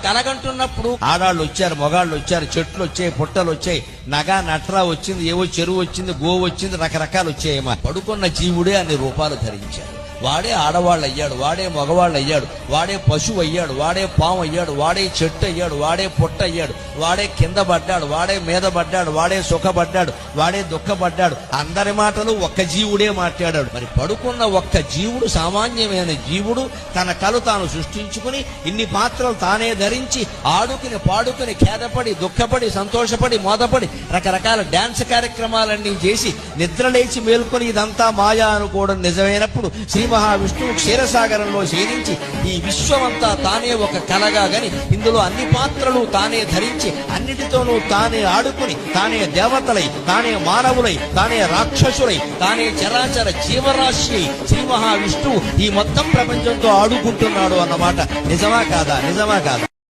కలగంటున్నప్పుడు ఆడాళ్ళు వచ్చారు, మొగాళ్ళు వచ్చారు, చెట్లు వచ్చాయి, పుట్టలు వచ్చాయి, నగా నట్రా వచ్చింది, ఏవో చెరువు వచ్చింది, గోవు వచ్చింది, రకరకాలు వచ్చాయేమో. పడుకున్న జీవుడే అన్ని రూపాలు ధరించాడు. వాడే ఆడవాళ్ళు అయ్యాడు, వాడే మగవాళ్ళు అయ్యాడు, వాడే పశువు అయ్యాడు, వాడే పాము అయ్యాడు, వాడే చెట్టు అయ్యాడు, వాడే పొట్ట అయ్యాడు, వాడే కింద పడ్డాడు, వాడే మీద పడ్డాడు, వాడే సుఖపడ్డాడు, వాడే దుఃఖపడ్డాడు. అందరి మాటలు ఒక్క జీవుడే మాట్లాడాడు. మరి పడుకున్న ఒక్క జీవుడు, సామాన్యమైన జీవుడు, తన కలు తాను సృష్టించుకుని ఇన్ని పాత్రలు తానే ధరించి ఆడుకుని పాడుకుని ఖేదపడి దుఃఖపడి సంతోషపడి మోదపడి రకరకాల డాన్స్ కార్యక్రమాలన్నీ చేసి నిద్రలేచి మేల్కొని ఇదంతా మాయా అనుకోవడం నిజమైనప్పుడు శ్రీ మహావిష్ణువు క్షీరసాగరంలో శయనించి ఈ విశ్వమంతా తానే ఒక కలగా గని ఇందులో అన్ని పాత్రలు తానే ధరించి అన్నిటితోనూ తానే ఆడుకుని తానే దేవతలై, తానే మానవులై, తానే రాక్షసులై, తానే చరాచర జీవరాశి శ్రీ మహావిష్ణువు ఈ మొత్తం ప్రపంచంతో ఆడుకుంటున్నాడు అన్నమాట. నిజమా కాదా? నిజమా కాదా?